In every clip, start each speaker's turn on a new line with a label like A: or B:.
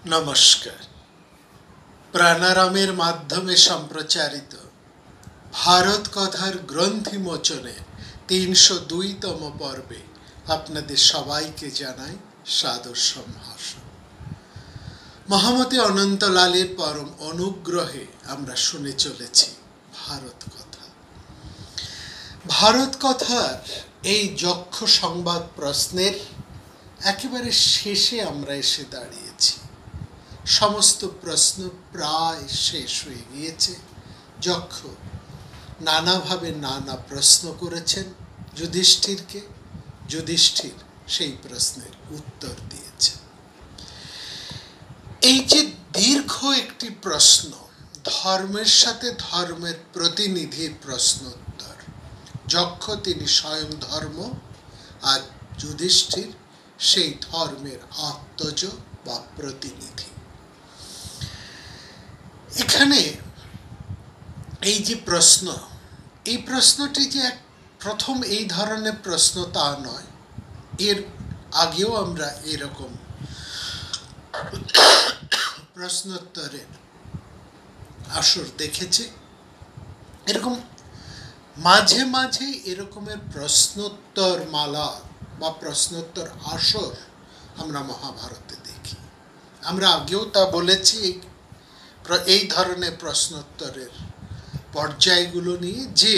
A: নমস্কার। প্রাণারামের মাধ্যমে সম্প্রচারিত ভারত কথার গ্রন্থি মোচনে ৩০২তম পর্বে আপনাদের সবাইকে জানাই সাদর সম্ভাষণ। মহামতি অনন্তলালের পরম অনুগ্রহে আমরা শুনে চলেছি ভারত কথা। ভারত কথার এই যক্ষ সংবাদ প্রশ্নের একেবারে শেষে আমরা এসে দাঁড়িয়েছি। সমস্ত প্রশ্ন প্রায় শেষ হয়ে গিয়েছে। যক্ষ নানাভাবে নানা প্রশ্ন করেছেন যুধিষ্ঠিরকে, যুধিষ্ঠির সেই প্রশ্নের উত্তর দিয়েছে। এই যে দীর্ঘ একটি প্রশ্ন, ধর্মের সাথে ধর্মের প্রতিনিধির প্রশ্নোত্তর, যক্ষ তিনি স্বয়ং ধর্ম আর যুধিষ্ঠির সেই ধর্মের আত্মজ বা প্রতিনিধি। এখানে এই যে প্রশ্ন, এই প্রশ্নটি যে প্রথম এই ধরনের প্রশ্ন তা নয়, এর আগেও আমরা এরকম প্রশ্নোত্তরের আসর দেখেছি। এরকম মাঝে মাঝে এরকমের প্রশ্নোত্তর মালা বা প্রশ্নোত্তর আসর আমরা মহাভারতে দেখি। আমরা আগেও তা বলেছি এই ধরনের প্রশ্নোত্তরের পর্যায়গুলো নিয়ে, যে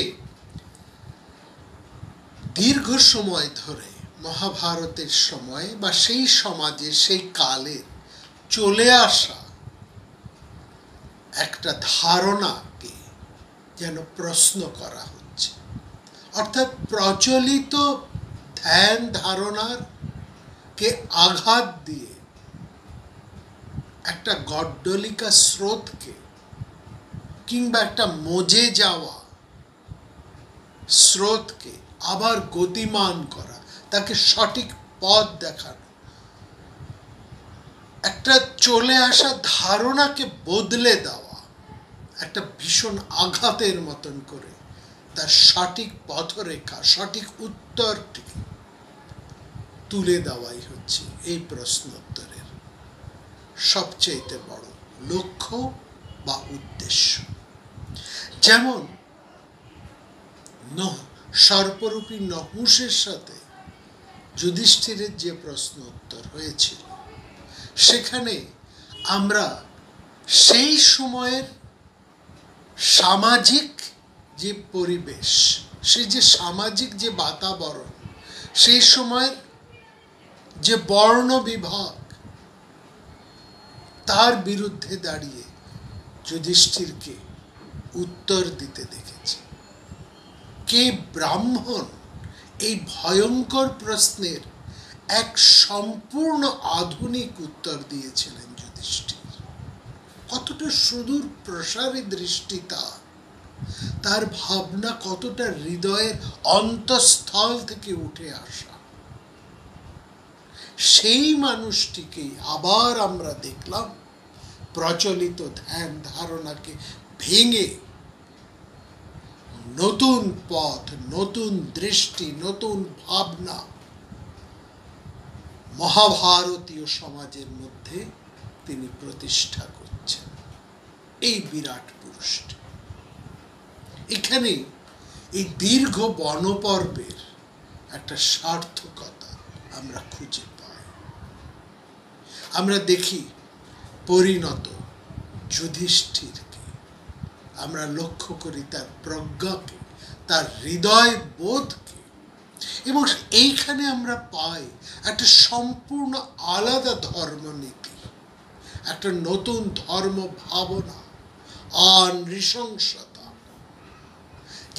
A: দীর্ঘ সময় ধরে মহাভারতের সময় বা সেই সমাজে সেই কালের চলে আসা একটা ধারণাকে যেন প্রশ্ন করা হচ্ছে, অর্থাৎ প্রচলিত ধ্যান ধারণার কে আঘাত দিয়ে একটা গড্ডলিকা স্রোতকে কিংবা একটা মজে যাওয়া স্রোতকে আবার গতিমান করা, তাকে সঠিক পথ দেখানো, একটা চলে আসা ধারণাকে বদলে দেওয়া, একটা ভীষণ আঘাতের মতন করে তার সঠিক পথরেখা, সঠিক উত্তরটি তুলে দেওয়াই হচ্ছে এই প্রশ্নোত্তরের সবচেয়ে বড় লক্ষ্য বা উদ্দেশ্য। যেমন সর্পরূপী নহুষের সাথে যুধিষ্ঠিরের যে প্রশ্ন উত্তর হয়েছিল, সেখানে আমরা সেই সময়ের সামাজিক যে পরিবেশ, সেই যে সামাজিক যে বাতাবরণ, সেই সময়ের যে বর্ণ বিভাগ, তার বিরুদ্ধে দাঁড়িয়ে যুধিষ্ঠিরকে উত্তর দিতে দেখেছি। কে ব্রাহ্মণ, এই ভয়ঙ্কর প্রশ্নের এক সম্পূর্ণ আধুনিক উত্তর দিয়েছিলেন যুধিষ্ঠির। কতটা সুদূর প্রসারী দৃষ্টি তার ভাবনা কতটা হৃদয়ের অন্তঃস্থল থেকে উঠে আসা। সেই মানুষটিকে আবার আমরা দেখলাম প্রচলিত ধ্যান ধারণাকে ভেঙে নতুন পথ, নতুন দৃষ্টি, নতুন ভাবনা মহাভারতীয় সমাজের মধ্যে তিনি প্রতিষ্ঠা করছেন। এই বিরাট পুরুষটি এখানে এই দীর্ঘ বনপর্বের একটা সার্থকতা আমরা খুঁজে পাই। আমরা দেখি পরিণত যুধিষ্ঠিরকে, আমরা লক্ষ্য করি তার প্রজ্ঞাকে, তার হৃদয় বোধকে, এবং এইখানে আমরা পাই একটা সম্পূর্ণ আলাদা ধর্মনীতি, একটা নতুন ধর্ম ভাবনা, নৃশংসতা,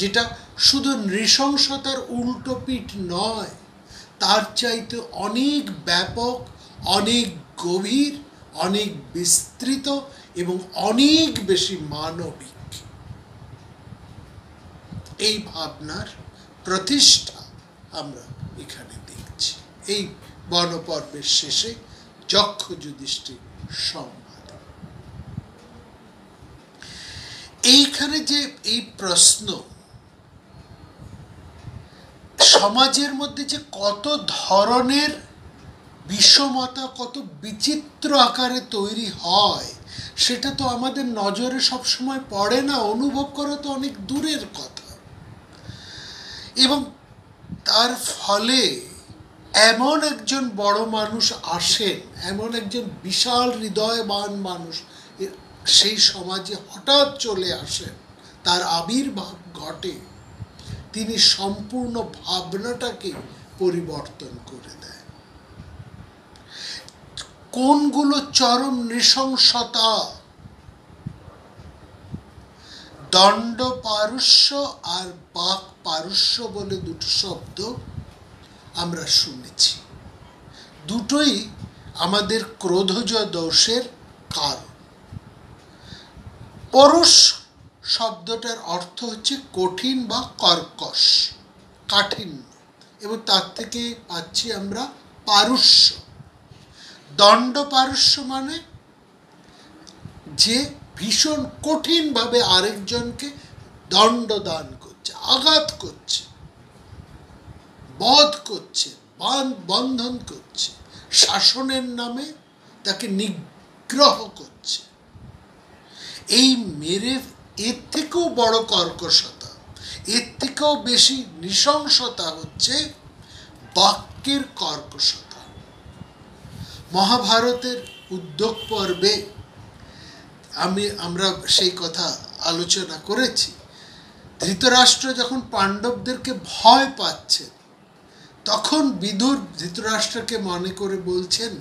A: যেটা শুধু নৃশংসতার উল্টো পিঠ নয়, তার চাইতে অনেক ব্যাপক, অনেক গভীর, অনেক বিস্তৃত এবং অনেক বেশি মানবিক। এই ভাবনার প্রতিষ্ঠা আমরা এখানে দেখছি এই বনপর্বের শেষে যক্ষ যুধিষ্ঠির সংবাদ। এইখানে যে এই প্রশ্ন, সমাজের মধ্যে যে কত ধরনের বিষমতা কত বিচিত্র আকারে তৈরি হয় সেটা তো আমাদের নজরে সবসময় পড়ে না, অনুভব করা তো অনেক দূরের কথা। এবং তার ফলে এমন একজন বড় মানুষ আসেন, এমন একজন বিশাল হৃদয়বান মানুষ সেই সমাজে হঠাৎ চলে আসেন, তার আবির্ভাব ঘটে, তিনি সম্পূর্ণ ভাবনাটাকে পরিবর্তন করে দেন। কোনগুলো চরম নৃশংসতা, দণ্ড পারস্য আর বাক পারস্য বলে দুটো শব্দ আমরা শুনেছি, দুটোই আমাদের ক্রোধজ দোষের কারণ। পরশ শব্দটার অর্থ হচ্ছে কঠিন বা কর্কশ, কাঠিন্য, এবং তার থেকে পাচ্ছি আমরা পারস্য। দণ্ড পারস্য মানে যে ভীষণ কঠিনভাবে আরেকজনকে দণ্ড দান করছে, আঘাত করছে, বধ করছে, বন্ধন করছে, শাসনের নামে তাকে নিগ্রহ করছে। এই মেরে এর থেকেও বড় কর্কশতা, এর থেকেও বেশি নৃশংসতা হচ্ছে বাক্যের কর্কশতা। মহাভারতের উদ্যোগ পর্বে আমরা সেই কথা আলোচনা করেছি। ধৃতরাষ্ট্র যখন পাণ্ডবদেরকে ভয় পাচ্ছেন, তখন বিদুর ধৃতরাষ্ট্রকে মনে করে বলছেন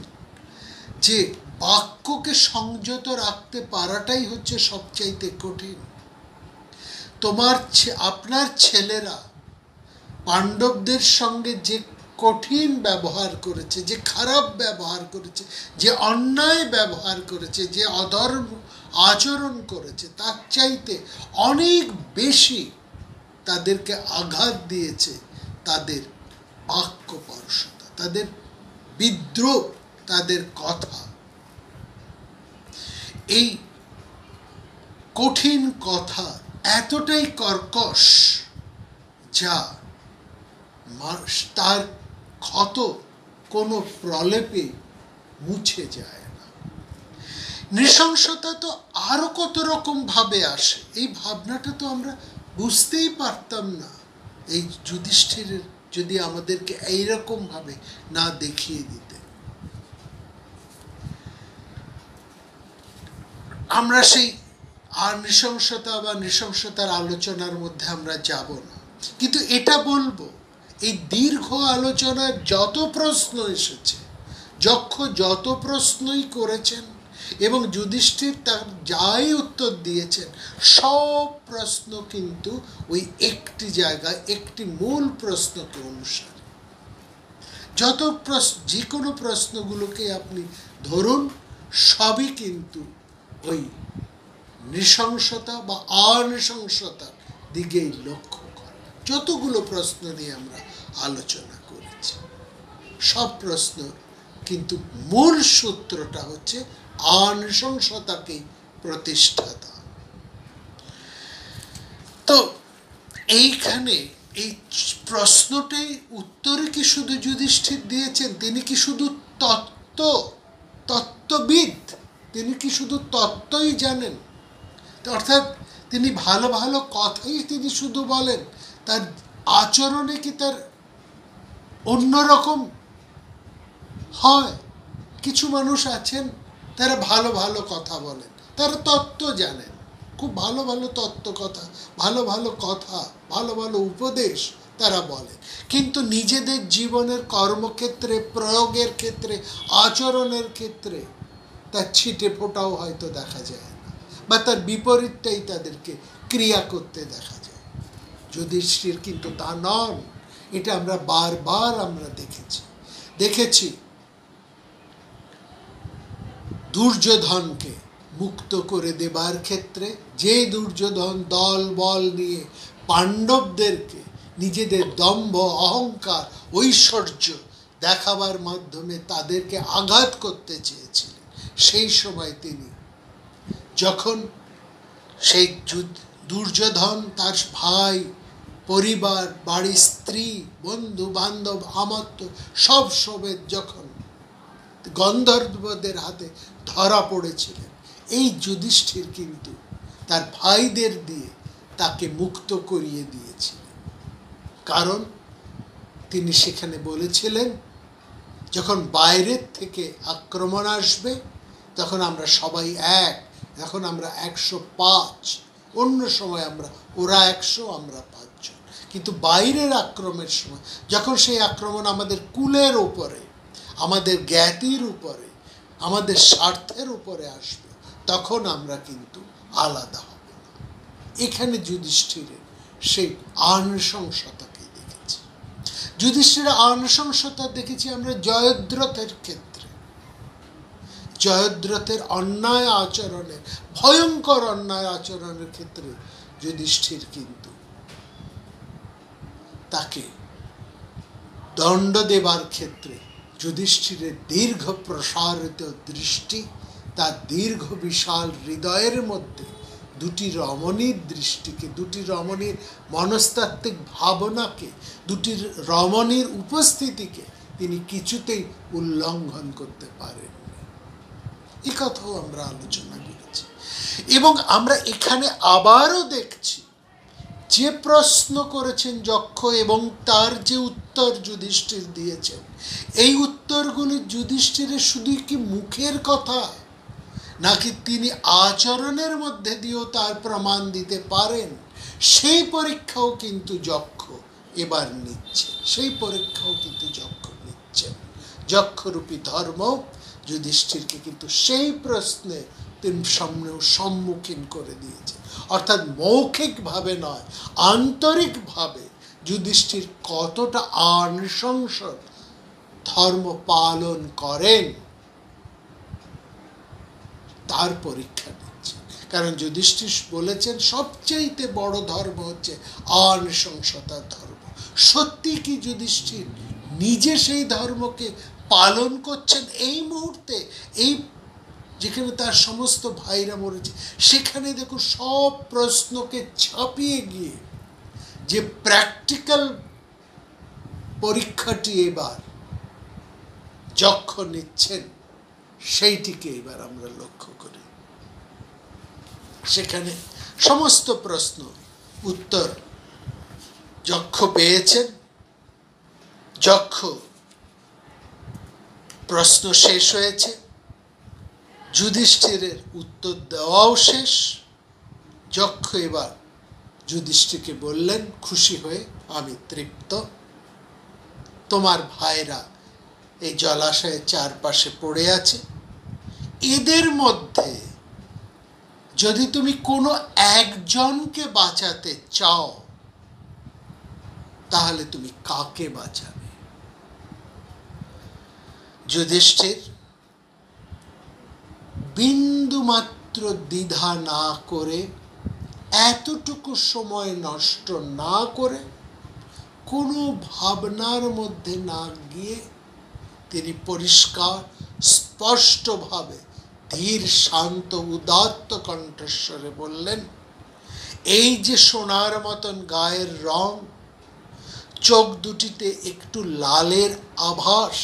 A: যে বাক্যকে সংযত রাখতে পারাটাই হচ্ছে সবচাইতে কঠিন। আপনার ছেলেরা পাণ্ডবদের সঙ্গে যে কঠিন ব্যবহার করেছে, যে খারাপ ব্যবহার করেছে, যে অন্যায় ব্যবহার করেছে, যে অধর্ম আচরণ করেছে, তার চাইতে অনেক বেশি তাদেরকে আঘাত দিয়েছে তাদের বাক্য পরশতা, তাদের বিদ্রোহ, তাদের কথা। এই কঠিন কথা এতটাই কর্কশ যা তার ক্ষত কোনো প্রলেপে মুছে যায় না। নৃশংসতা তো আরো কত রকম ভাবে আসে, এই ভাবনাটা তো আমরা বুঝতেই পারতাম না এই যুধিষ্ঠিরের যদি আমাদেরকে এইরকম ভাবে না দেখিয়ে দিতে। আমরা সেই আর নৃশংসতা বা নৃশংসতার আলোচনার মধ্যে আমরা যাব না, কিন্তু এটা বলবো এই দীর্ঘ আলোচনায় যত প্রশ্ন এসেছে, যক্ষ যত প্রশ্নই করেছেন এবং যুধিষ্ঠির তার যাই উত্তর দিয়েছেন, সব প্রশ্ন কিন্তু ওই একটি জায়গায় একটি মূল প্রশ্নকে অনুসারে। যে কোনো প্রশ্নগুলোকে আপনি ধরুন, সবই কিন্তু ওই নৃশংসতা বা অনৃশংসতার দিকেই লক্ষ্য করে। যতগুলো প্রশ্ন নিয়ে আমরা আলোচনা করেছি, সব প্রশ্ন কিন্তু মূল সূত্রটা হচ্ছে অনৃশংসতাকেই প্রতিষ্ঠা দান। তো এইখানে এই প্রশ্নটাই উত্তরে কি শুধু যুধিষ্ঠির দিয়েছেন? তিনি কি শুধু তত্ত্ববিদ? তিনি কি শুধু তত্ত্বই জানেন? অর্থাৎ তিনি ভালো ভালো কথাই তিনি শুধু বলেন, তার আচরণে কি তার অন্যরকম হয়? কিছু মানুষ আছেন তারা ভালো ভালো কথা বলেন, তারা তত্ত্ব জানেন, খুব ভালো ভালো তত্ত্ব কথা, ভালো ভালো কথা, ভালো ভালো উপদেশ তারা বলেন, কিন্তু নিজেদের জীবনের কর্মক্ষেত্রে, প্রয়োগের ক্ষেত্রে, আচরণের ক্ষেত্রে তার ছিটে ফোটাও হয়তো দেখা যায় না, বা তার বিপরীতটাই তাদেরকে ক্রিয়া করতে দেখা যায়। যুধিষ্ঠির কিন্তু তা নন। এটা আমরা বারবার আমরা দেখেছি দুর্যোধনকে মুক্ত করে দেবার ক্ষেত্রে, যে দুর্যোধন দল বল নিয়ে পাণ্ডবদেরকে নিজেদের দম্ভ, অহংকার, ঐশ্বর্য দেখাবার মাধ্যমে তাদেরকে আঘাত করতে চেয়েছিলেন, সেই সময় তিনি যখন সেই দুর্যোধন তার ভাই, পরিবার, বাড়ির স্ত্রী, বন্ধু বান্ধব, আমাত্য সব সমেত যখন গন্ধর্বদের হাতে ধরা পড়েছিলেন, এই যুধিষ্ঠির কিন্তু তার ভাইদের দিয়ে তাকে মুক্ত করিয়ে দিয়েছিলেন। কারণ তিনি সেখানে বলেছিলেন, যখন বাইরের থেকে আক্রমণ আসবে তখন আমরা সবাই এক, এখন আমরা 105, অন্য সময় ওরা 100 আমরা 5 জন। কিন্তু বাইরের আক্রমণের সময়, যখন সেই আক্রমণ আমাদের কুলের উপরে, আমাদের জ্ঞাতির উপরে, আমাদের স্বার্থের উপরে আসবে, তখন আমরা কিন্তু আলাদা হব না। এখানে যুধিষ্ঠিরের সেই আনুশংসতাকে দেখেছি। যুধিষ্ঠিরের আনুশংসতা দেখেছি আমরা জয়দ্রথের ক্ষেত্রে। জয়দ্রথের অন্যায় আচরণের, ভয়ঙ্কর অন্যায় আচরণের ক্ষেত্রে যুধিষ্ঠির কিন্তু তাকে দণ্ড দেবার ক্ষেত্রে যুধিষ্ঠিরের দীর্ঘ প্রসারিত দৃষ্টি, তার দীর্ঘ বিশাল হৃদয়ের মধ্যে দুটি রমণীর দৃষ্টিকে, দুটি রমণীর মনস্তাত্ত্বিক ভাবনাকে, দুটি রমণীর উপস্থিতিকে তিনি কিছুতেই উল্লঙ্ঘন করতে পারেননি। এই কথাও আমরা আলোচনা করেছি। এবং আমরা এখানে আবারও দেখছি, যে প্রশ্ন করেছেন যক্ষ এবং তার যে উত্তর যুধিষ্ঠির দিয়েছেন, এই উত্তরগুলি যুধিষ্ঠিরের শুধুই কি মুখের কথা, নাকি তিনি আচরণের মধ্যে দিয়েও তার প্রমাণ দিতে পারেন, সেই পরীক্ষাও কিন্তু যক্ষ এবার নিচ্ছে। সেই পরীক্ষাও কিন্তু যক্ষ নিচ্ছেন। যক্ষরূপী ধর্ম যুধিষ্ঠিরকে কিন্তু সেই প্রশ্নে তিনি সম্মুখীন করে দিয়েছে। অর্থাৎ মৌখিকভাবে নয়, আন্তরিকভাবে যুধিষ্ঠির কতটা আনুশংস ধর্ম পালন করেন তার পরীক্ষা নিচ্ছে। কারণ যুধিষ্ঠির বলেছেন সবচেয়ে বড় ধর্ম হচ্ছে আনুশংসতার ধর্ম। সত্যি কি যুধিষ্ঠির নিজে সেই ধর্মকে পালন করছেন এই মুহূর্তে? এই যেখানে তার সমস্ত ভাইরা মরেছে, সেখানে দেখো সব প্রশ্নকে ছাপিয়ে গিয়ে যে প্র্যাকটিক্যাল পরীক্ষাটি এবার যক্ষ নিচ্ছেন, সেইটিকে এবার আমরা লক্ষ্য করি। সেখানে সমস্ত প্রশ্ন উত্তর যক্ষ পেয়েছেন। যক্ষ প্রশ্ন শেষ হয়েছে, যুধিষ্ঠিরের উত্তর দেওয়াও শেষ। যক্ষ এবার যুধিষ্ঠিরকে বললেন খুশি হয়ে, আমি তৃপ্ত। তোমার ভাইরা এই জলাশয়ের চারপাশে পড়ে আছে, এদের মধ্যে যদি তুমি কোনো একজনকে বাঁচাতে চাও, তাহলে তুমি কাকে বাঁচাবে? যুধিষ্ঠির বিন্দুমাত্র দ্বিধা না করে, এতটুকু সময় নষ্ট না করে, কোনো ভাবনার মধ্যে না গিয়ে তিনি পরিষ্কার স্পষ্টভাবে ধীর শান্ত উদাত্ত কণ্ঠস্বরে বললেন, এই যে সোনার মতন গায়ের রং, চোখ দুটিতে একটু লালের আভাস,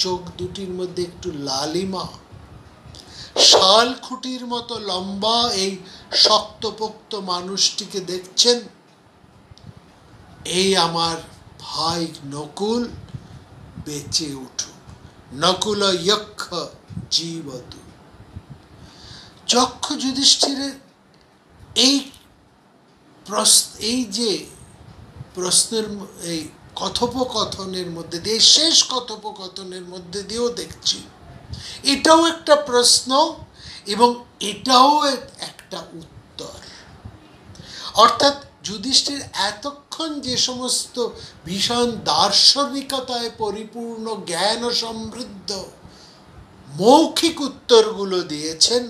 A: চোখ দুটির মধ্যে একটু লালিমা, শাল খুঁটির মতো লম্বা এই শক্তপোক্ত মানুষটিকে দেখছেন, এই আমার ভাই নকুল বেঁচে উঠুক, নকুল যক্ষ জীবতু। যক্ষ যুধিষ্ঠিরের এই যে প্রশ্নের, এই কথোপকথনের মধ্যে দিয়ে, শেষ কথোপকথনের মধ্যে দিয়েও দেখছি এটাও একটা প্রশ্ন এবং এটাও একটা উত্তর। অর্থাৎ যুধিষ্ঠির এতক্ষণ যে সমস্ত ভীষণ দার্শনিকতায় পরিপূর্ণ জ্ঞান ও সমৃদ্ধ মৌখিক উত্তরগুলো দিয়েছেন,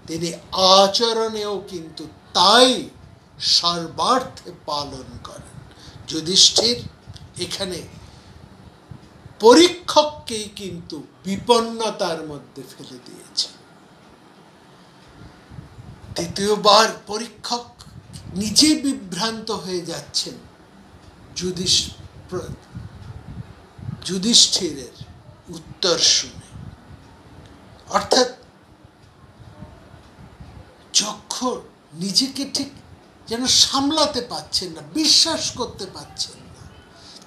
A: তিনি আচরণেও কিন্তু তাই সর্বার্থে পালন করেন। যুধিষ্ঠির এখানে পরীক্ষককেই কিন্তু বিপন্নতার মধ্যে ফেলে দিয়েছে। দ্বিতীয়বার পরীক্ষক নিজে বিভ্রান্ত হয়ে যাচ্ছেন যুধিষ্ঠিরের উত্তর শুনে। অর্থাৎ যক্ষ নিজেকে ঠিক যেন সামলাতে পারছেন না, বিশ্বাস করতে পারছেন না।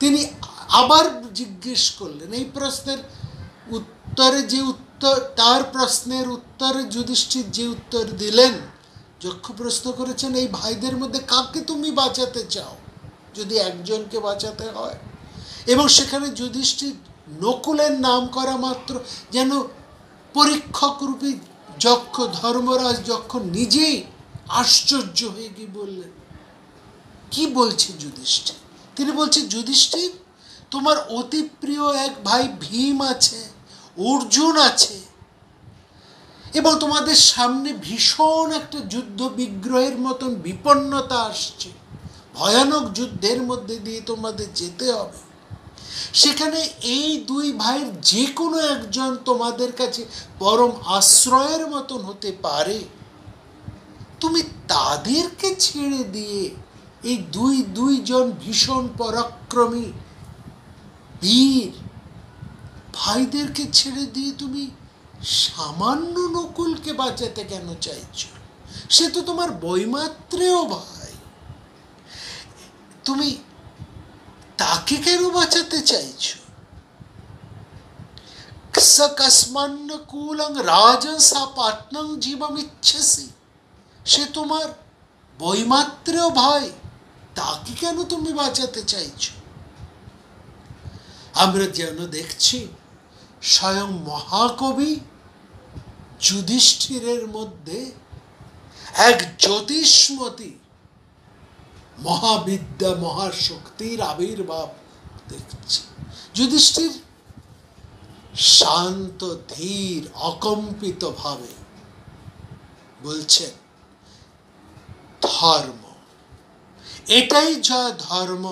A: তিনি আবার জিজ্ঞেস করলেন, এই প্রশ্নের উত্তরে যে উত্তর, তার প্রশ্নের উত্তরে যুধিষ্ঠির যে উত্তর দিলেন, যক্ষ প্রশ্ন করেছেন, এই ভাইদের মধ্যে কাকে তুমি বাঁচাতে চাও যদি একজনকে বাঁচাতে হয়? এবং সেখানে যুধিষ্ঠির নকুলের নাম করা মাত্র যেন পরীক্ষক রূপী যক্ষ, ধর্মরাজ যক্ষ নিজেই আশ্চর্য হয়ে গিয়ে বললেন, কি বলছে যুধিষ্ঠির? তিনি বলছেন, যুধিষ্ঠির, তোমার অতি প্রিয় এক ভাই ভীম আছে, অর্জুন আছে, এবং তোমাদের সামনে ভীষণ একটা যুদ্ধ বিগ্রহের মতন বিপন্নতা আসছে, ভয়ানক যুদ্ধের মধ্যে দিয়ে তোমাদের যেতে হবে। সেখানে এই দুই ভাইয়ের যে কোনো একজন তোমাদের কাছে পরম আশ্রয়ের মতন হতে পারে। তুমি তাদেরকে ছেড়ে দিয়ে এই দুইজন ভীষণ পরাক্রমী বীর ভাইদেরকে ছেড়ে দিয়ে তুমি সামান্য নকুলকে বাঁচাতে কেন চাইছো? সে তো তোমার বৈমাত্রেয় ভাই, তুমি তাকে কেন বাঁচাতে চাইছো? সকস্মান্ন কুলং রাজন সাপাত্নং জীবম ইচ্ছসি, সে তোমার বৈমাত্রেয় ভাই, তাকে কেন তুমি বাঁচাতে চাইছো? আমরা যেন দেখছি স্বয়ং মহাকবি যুধিষ্ঠিরের মধ্যে এক জ্যোতিষ্মতী মহাবিদ্যা মহাশক্তির আবির্ভাব দেখছি। যুধিষ্ঠির শান্ত ধীর অকম্পিত ভাবে বলছেন, ধর্ম, এটাই যা ধর্ম,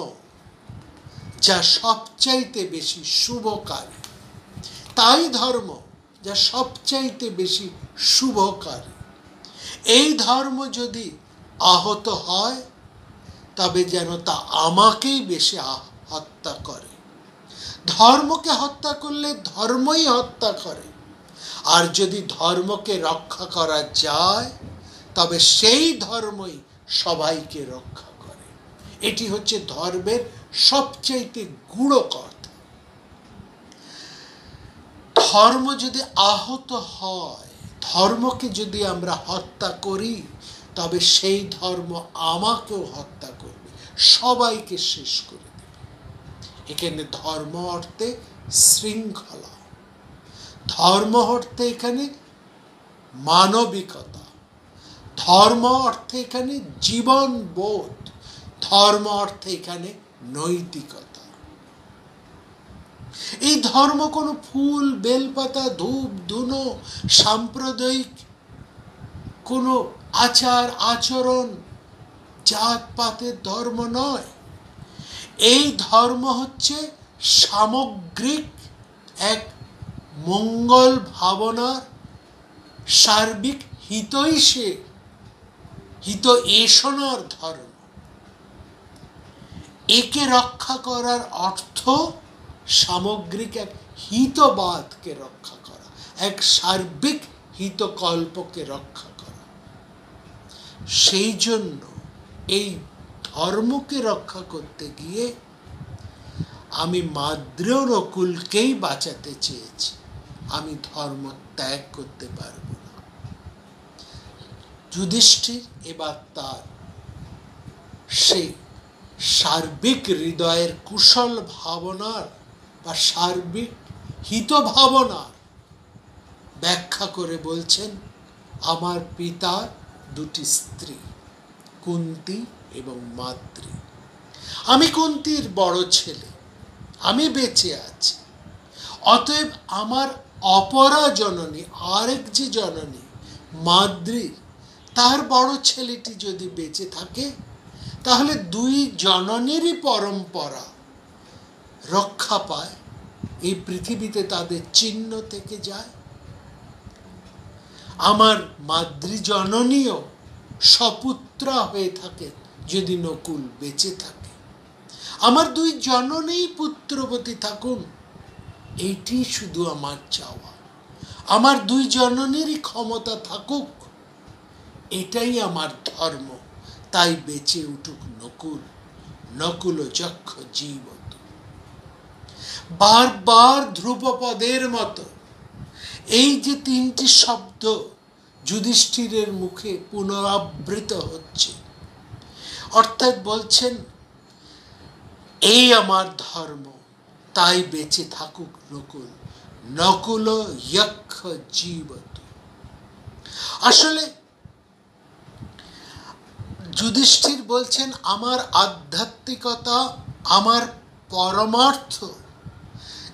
A: যা সবচাইতে বেশি শুভকারী, তাই ধর্ম যা সবচাইতে বেশি শুভকারী। এই ধর্ম যদি আহত হয় তবে যেন তা আমাকেই বেশি হত্যা করে। ধর্মকে হত্যা করলে ধর্মই হত্যা করে, আর যদি ধর্মকে রক্ষা করা যায় তবে সেই ধর্মই সবাইকে রক্ষা করে। এটি হচ্ছে ধর্মের সবচাইতে গূঢ় কথা। ধর্ম যদি আহত হয়, ধর্মকে যদি আমরা হত্যা করি, তবে সেই ধর্ম আমাকেও হত্যা করবে, সবাইকে শেষ করে দেবে। এখানে ধর্ম অর্থে শৃঙ্খলা, ধর্ম অর্থে এখানে মানবিকতা, ধর্ম অর্থে এখানে জীবন বোধ, ধর্ম অর্থে এখানে নৈতিকতা। এই ধর্ম কোনো ফুল, বেলপাতা, ধূপ ধুনো, সাম্প্রদায়িক কোনো আচার আচরণ, জাতপাতের ধর্ম নয়। এই ধর্ম হচ্ছে সামগ্রিক এক মঙ্গল ভাবনার সার্বিক হিতৈষণার ধর্ম। একে রক্ষা করার অর্থ সামগ্রিক এক হিতবাদকে রক্ষা করা, এক সার্বিক হিতকল্পকে রক্ষা করা। সেই জন্য এই ধর্মকে রক্ষা করতে গিয়ে আমি মাদ্রেয় নকুলকেই বাঁচাতে চেয়েছি, আমি ধর্ম ত্যাগ করতে পারব না। যুধিষ্ঠির এবার তার সেই সার্বিক হৃদয়ের কুশল ভাবনার বা সার্বিক হিত ভাবনার ব্যাখ্যা করে বলছেন, আমার পিতার দুটি স্ত্রী কুন্তী এবং মাদ্রী, আমি কুন্তীর বড় ছেলে, আমি বেঁচে আছি, অতএব আমার অপরা জননী, আরেক যে জননী মাদ্রীর, তার বড় ছেলেটি যদি বেঁচে থাকে তাহলে দুই জননীরই পরম্পরা রক্ষা পায়, এই পৃথিবীতে তাদের চিহ্ন থেকে যায়। আমার মাতৃজননীও সপুত্রা হয়ে থাকে যদি নকুল বেঁচে থাকে, আমার দুই জননী পুত্রবতী থাকুন, এটি শুধু আমার চাওয়া। আমার দুই জননীরই ক্ষমতা থাকুক, এটাই আমার ধর্ম। তাই বেঁচে উঠুক নকুল, নকুল যক্ষ জীবত। বারবার ধ্রুপপদের মতো এই যে তিনটি শব্দ যুধিষ্ঠিরের মুখে পুনরাবৃত হচ্ছে, অর্থাৎ বলছেন এই আমার ধর্ম, তাই বেঁচে থাকুক নকুল, নকুল যক্ষ জীবত। আসলে যুধিষ্ঠির বলছেন আমার আধ্যাত্মিকতা, আমার পরমার্থ,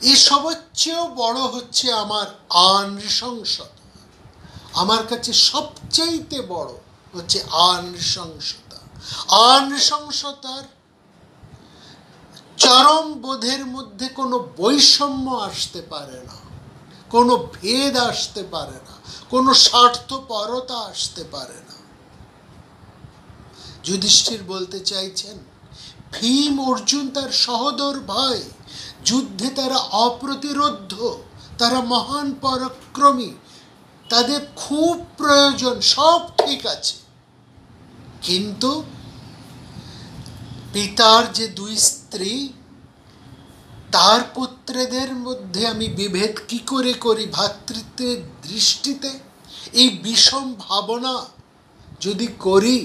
A: এই সবচেয়েও বড় হচ্ছে আমার আনৃশংসতা। আমার কাছে সবচাইতে বড় হচ্ছে আনৃশংসতা। আনৃশংসতার চরম বোধের মধ্যে কোনো বৈষম্য আসতে পারে না, কোনো ভেদ আসতে পারে না, কোনো স্বার্থপরতা আসতে পারে না। যুধিষ্ঠির বলতে চাইছেন ভীম অর্জুন তার সহোদর ভাই, যুদ্ধে তারা অপ্রতিরোধ্য, তারা মহান পরাক্রমী, তাদের খুব প্রয়োজন, সব ঠিক আছে, কিন্তু পিতার যে দুই স্ত্রী, তার পুত্রদের মধ্যে আমি বিভেদ কি করে করি ভ্রাতৃত্বের দৃষ্টিতে? এই বিষম ভাবনা যদি করি,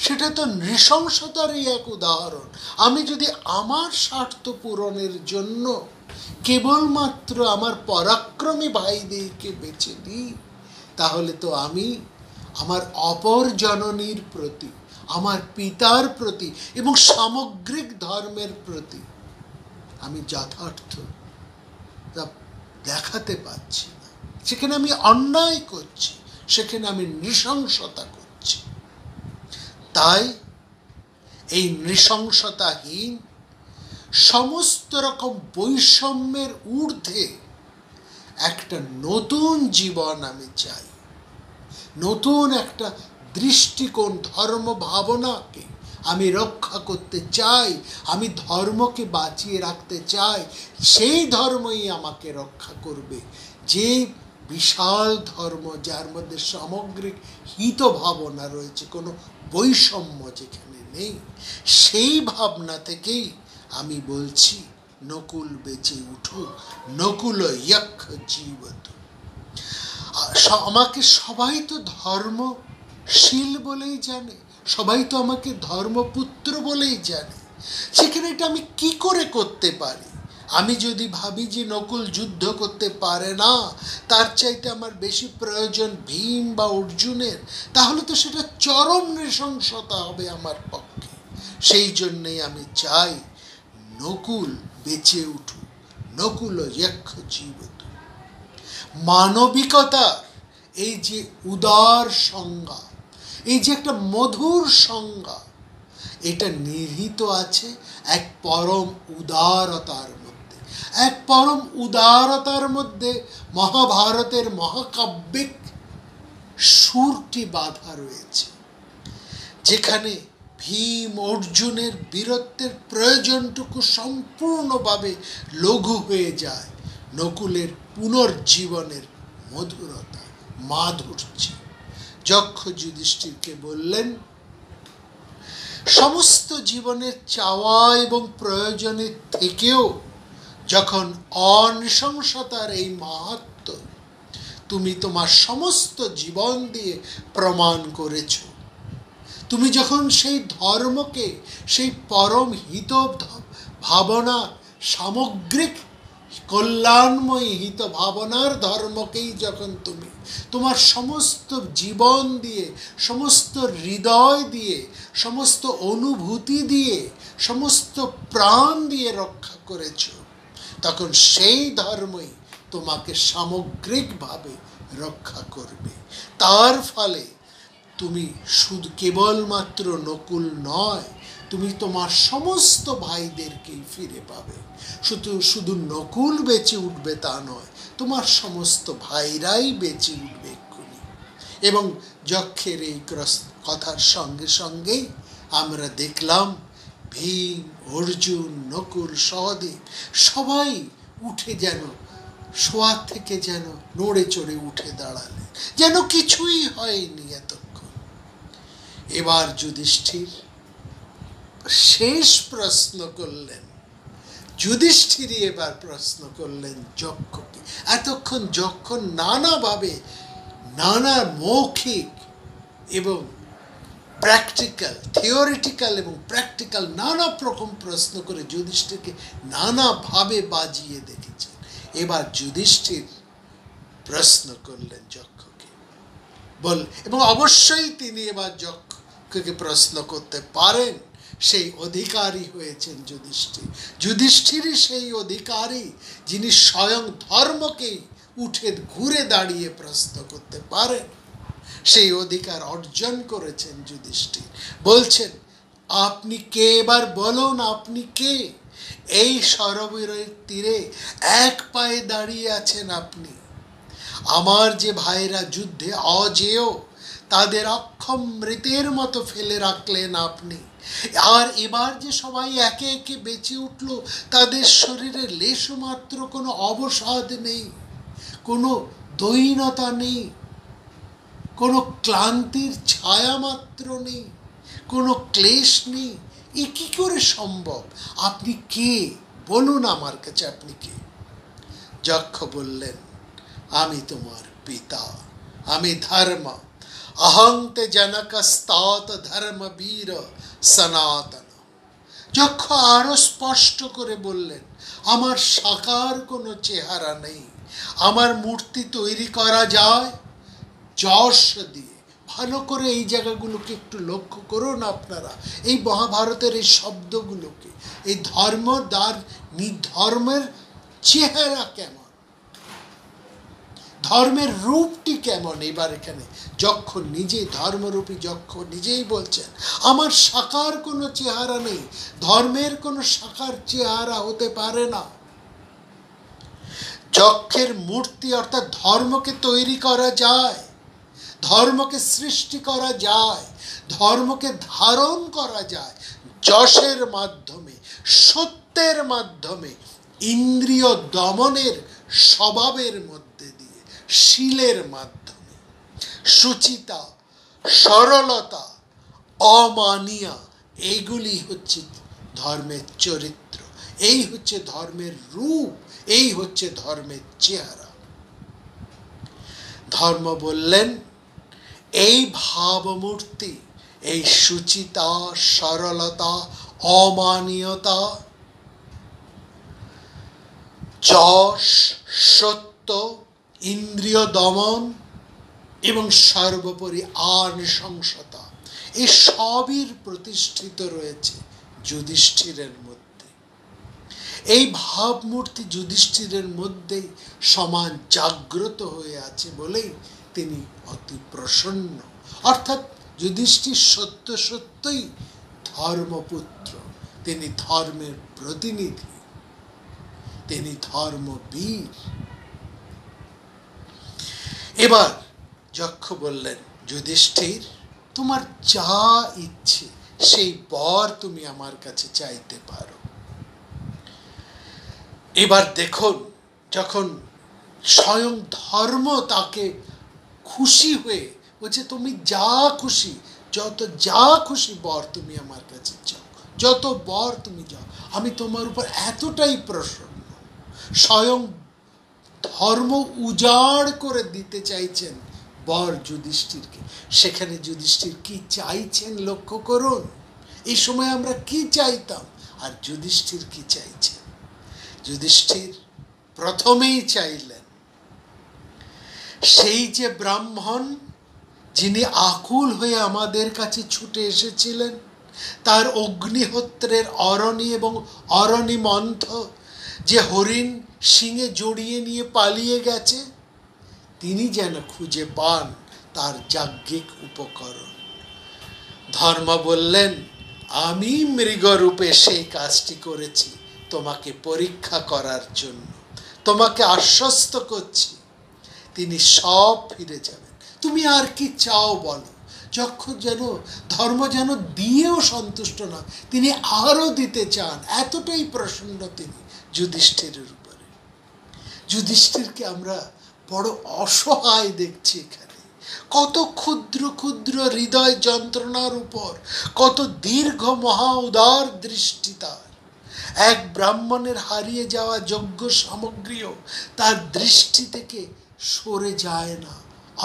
A: সেটা তো নৃশংসতারই এক উদাহরণ। আমি যদি আমার স্বার্থ পূরণের জন্য কেবলমাত্র আমার পরাক্রমী ভাইদেরকে বেছে দিই, তাহলে তো আমি আমার অপর জননীর প্রতি, আমার পিতার প্রতি এবং সামগ্রিক ধর্মের প্রতি আমি যথার্থ তা দেখাতে পাচ্ছি না। সেখানে আমি অন্যায় করছি, সেখানে আমি নৃশংসতা করছি। তাই এই নৃশংসতাহীন সমস্ত রকম বৈষম্যের ঊর্ধ্বে একটা নতুন জীবন আমি চাই, নতুন একটা দৃষ্টিকোণ, ধর্ম ভাবনাকে আমি রক্ষা করতে চাই, আমি ধর্মকে বাঁচিয়ে রাখতে চাই। সেই ধর্মই আমাকে রক্ষা করবে, যে বিশাল ধর্ম যার মধ্যে সামগ্রিক হিত ভাবনা রয়েছে, কোনো বৈষম্য যেখানে নেই। সেই ভাবনা থেকেই আমি বলছি নকুল বেঁচে উঠুক, নকুল যক্ষ জীবত। আমাকে সবাই তো ধর্মশীল বলেই জানে, সবাই তো আমাকে ধর্মপুত্র বলেই জানে। সেখানে এটা আমি কি করে করতে পারি? আমি যদি ভাবি যে নকুল যুদ্ধ করতে পারে না, তার চাইতে আমার বেশি প্রয়োজন ভীম বা অর্জুনের, তাহলে তো সেটা চরম নৃশংসতা হবে আমার পক্ষে। সেই জন্যেই আমি চাই নকুল বেঁচে উঠুক, নকুল যক্ষ জীবত। মানবিকতার এই যে উদার সংজ্ঞা, এই যে একটা মধুর সংজ্ঞা, এটা নিহিত আছে এক পরম উদারতার মধ্যে। এক পরম উদারতার মধ্যে মহাভারতের মহাকাব্যিক সুরটি বাঁধা রয়েছে, যেখানে ভীম অর্জুনের বীরত্বের প্রয়োজনটুকু সম্পূর্ণভাবে লঘু হয়ে যায় নকুলের পুনর্জীবনের মধুরতা, মাধুর্য। যক্ষ যুধিষ্ঠিরকে বললেন সমস্ত জীবনের চাওয়া এবং প্রয়োজনের থেকেও যখন অনৃশংসতার এই মাহাত্ম্য তুমি তোমার সমস্ত জীবন দিয়ে প্রমাণ করেছ, তুমি যখন সেই ধর্মকে, সেই পরম হিত ভাবনা, সামগ্রিক কল্যাণময়ী হিত ভাবনার ধর্মকেই যখন তুমি তোমার সমস্ত জীবন দিয়ে, সমস্ত হৃদয় দিয়ে, সমস্ত অনুভূতি দিয়ে, সমস্ত প্রাণ দিয়ে রক্ষা করেছ, তখন সেই ধর্মই তোমাকে সামগ্রিকভাবে রক্ষা করবে। তার ফলে তুমি শুধু কেবলমাত্র নকুল নয়, তুমি তোমার সমস্ত ভাইদেরকেই ফিরে পাবে। শুধু নকুল বেঁচে উঠবে তা নয়, তোমার সমস্ত ভাইরাই বেঁচে উঠবে এক্ষুনি। এবং যক্ষের এই কথার সঙ্গে সঙ্গেই আমরা দেখলাম ভীম, অর্জুন, নকুল, সহদেব সবাই উঠে যেন শোয়া থেকে যেন নড়ে চড়ে উঠে দাঁড়ালেন, যেন কিছুই হয়নি এতক্ষণ। এবার যুধিষ্ঠির শেষ প্রশ্ন করলেন। যুধিষ্ঠিরই এবার প্রশ্ন করলেন যক্ষকে। এতক্ষণ যক্ষ নানাভাবে, নানা মৌখিক এবং প্র্যাকটিক্যাল, থিওরিটিক্যাল এবং প্র্যাকটিক্যাল নানা রকম প্রশ্ন করে যুধিষ্ঠিরকে নানাভাবে বাজিয়ে দেখেছেন। এবার যুধিষ্ঠির প্রশ্ন করলেন যক্ষকে এবং অবশ্যই তিনি এবার যক্ষকে প্রশ্ন করতে পারেন। সেই অধিকারী হয়েছেন যুধিষ্ঠির। যুধিষ্ঠিরই সেই অধিকারী যিনি স্বয়ং ধর্মকেই উঠে ঘুরে দাঁড়িয়ে প্রশ্ন করতে পারেন। সেই অধিকার অর্জন করেছেন যুধিষ্ঠির। বলছেন, আপনি কে? এবার বলুন, আপনি কে? এই সরোবরের তীরে এক পায়ে দাঁড়িয়ে আছেন আপনি। আমার যে ভাইরা যুদ্ধে অজেয়, তাদের অক্ষম মৃতের মতো ফেলে রাখলেন আপনি। আর এবার যে সবাই একে একে বেঁচে উঠল, তাদের শরীরে লেশমাত্র কোনো অবসাদ নেই, কোনো দৈনতা নেই, কোনো ক্লান্তির ছায়া মাত্র নেই, কোনো ক্লেশ নেই। এ কি করে সম্ভব? আপনি কে? বলুন আমার কাছে আপনি কে? যক্ষ বললেন, আমি তোমার পিতা, আমি ধর্ম। অহংতে জনকস্তাৎ ধর্ম বীর সনাতন। যক্ষ আরো স্পষ্ট করে বললেন, আমার সাকার কোনো চেহারা নেই, আমার মূর্তি তৈরি করা যায় যশ দিয়ে। ভালো করে এই জায়গাগুলোকে একটু লক্ষ্য করুন আপনারা, এই মহাভারতের এই শব্দগুলোকে। এই ধর্মের চেহারা কেমন, ধর্মের রূপটি কেমন, এবার এখানে যক্ষ নিজেই, ধর্মরূপী যক্ষ নিজেই বলছেন, আমার সাকার কোনো চেহারা নেই, ধর্মের কোনো সাকার চেহারা হতে পারে না। যক্ষের মূর্তি অর্থাৎ ধর্মকে তৈরি করা যায়, ধর্মকে সৃষ্টি করা যায়, ধর্মকে ধারণ করা যায় যশের মাধ্যমে, সত্যের মাধ্যমে, ইন্দ্রিয় দমনের স্বভাবের মধ্যে দিয়ে, শীলের মাধ্যমে। সুচিতা, সরলতা, অমানিয়া, এইগুলি হচ্ছে ধর্মের চরিত্র, এই হচ্ছে ধর্মের রূপ, এই হচ্ছে ধর্মের চেহারা। ধর্ম বললেন, এই ভাবমূর্তি, এই সুচিতা, সরলতা, অমানীয়তা, যশ, সত্য, ইন্দ্রিয় দমন এবং সর্বোপরি আনৃশংসতা, এই সবই প্রতিষ্ঠিত রয়েছে যুধিষ্ঠিরের মধ্যে। এই ভাবমূর্তি যুধিষ্ঠিরের মধ্যে সমান জাগ্রত হয়ে আছে বলেই তিনি অতি প্রসন্ন। অর্থাৎ যুধিষ্ঠির সত্য সত্যই ধর্মপুত্র, তিনি ধর্মের প্রতিনিধি, তিনি ধর্মবীর। এবার যক্ষ বললেন, যুধিষ্ঠির, তোমার যা ইচ্ছে সেই বর তুমি আমার কাছে চাইতে পারো। এবার দেখুন, যখন স্বয়ং ধর্ম তাকে খুশি হয়ে বলছে, তুমি যা খুশি, যা খুশি বর তুমি আমার কাছে চাও, যত বর তুমি যাও, আমি তোমার উপর এতটাই প্রসন্ন। স্বয়ং ধর্ম উজাড় করে দিতে চাইছেন বর যুধিষ্ঠিরকে। সেখানে যুধিষ্ঠির কি চাইছেন লক্ষ্য করুন। এই সময় আমরা কি চাইতাম আর যুধিষ্ঠির কি চাইছেন? যুধিষ্ঠির প্রথমেই চাইলেন, সেই যে ব্রাহ্মণ যিনি আকুল হয়ে আমাদের কাছে ছুটে এসেছিলেন, তার অগ্নিহোত্রের অরণি এবং অরণি মন্থ যে হরিণ শিঙে জড়িয়ে নিয়ে পালিয়ে গেছে, তিনি যেন খুঁজে পান তার যাজ্ঞিক উপকরণ। ধর্ম বললেন, আমি মৃগরূপে সেই কাজটি করেছি তোমাকে পরীক্ষা করার জন্য, তোমাকে আশ্বস্ত করছি তিনি সব ফিরে যাবেন। তুমি আর কি চাও বলো? যক্ষ যেন, ধর্ম যেন দিয়েও সন্তুষ্ট না, তিনি আরো দিতে চান, এতটাই প্রসন্ন তিনি যুধিষ্ঠিরের উপরে। যুধিষ্ঠিরকে আমরা বড় অসহায় দেখছি এখানে। কত ক্ষুদ্র ক্ষুদ্র হৃদয় যন্ত্রণার উপর কত দীর্ঘ মহা উদার দৃষ্টি তার। এক ব্রাহ্মণের হারিয়ে যাওয়া যজ্ঞ সামগ্রীও তার দৃষ্টি থেকে সরে যায় না,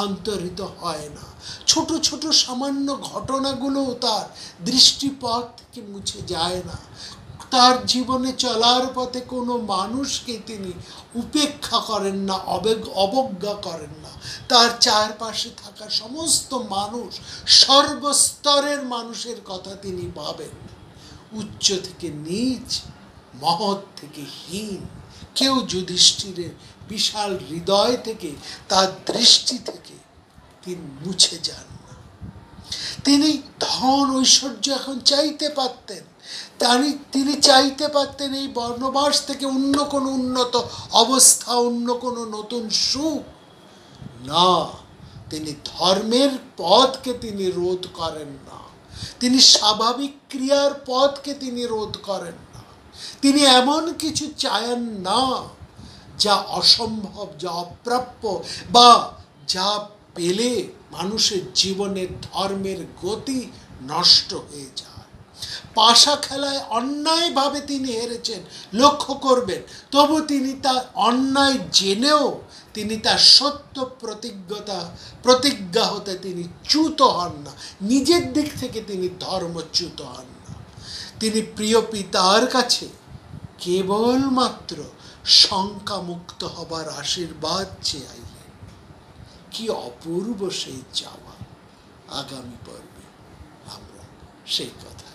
A: অন্তর্হিত হয় না। ছোট ছোট সামান্য ঘটনাগুলো তার দৃষ্টিপথ থেকে মুছে যায় না। তার জীবনে চলার পথে কোনো মানুষকে তিনি উপেক্ষা করেন না, অবজ্ঞা করেন না। তার চারপাশে থাকা সমস্ত মানুষ, সর্বস্তরের মানুষের কথা তিনি ভাবেন। উচ্চ থেকে নীচ, মহৎ থেকে হীন, কেউ যুধিষ্ঠিরের বিশাল হৃদয় থেকে, তার দৃষ্টি থেকে তিনি মুছে যান না। তিনি ধন ঐশ্বর্য এখন চাইতে পারতেন, তিনি চাইতে পারতেন এই বনবাস থেকে অন্য কোনো উন্নত অবস্থা, অন্য কোনো নতুন সুখ। না, তিনি ধর্মের পথকে তিনি রোধ করেন না, তিনি স্বাভাবিক ক্রিয়ার পথকে তিনি রোধ করেন না। তিনি এমন কিছু চান না যা অসম্ভব, যা অপ্রাপ্য, বা যা পেলে মানুষের জীবনের ধর্মের গতি নষ্ট হয়ে যায়। পাশা খেলায় অন্যায়ভাবে তিনি হেরেছেন, লক্ষ্য করবেন, তবু তিনি তার অন্যায় জেনেও তিনি তার সত্য প্রতিজ্ঞা হতে তিনি চ্যুত হন না, নিজের দিক থেকে তিনি ধর্মচ্যুত হন না। তিনি প্রিয় পিতার কাছে কেবলমাত্র শঙ্কামুক্ত হবার আশীর্বাদ চাইলেন। কি অপূর্ব সেই চাওয়া! আগামী পর্বে আমরা সেই কথা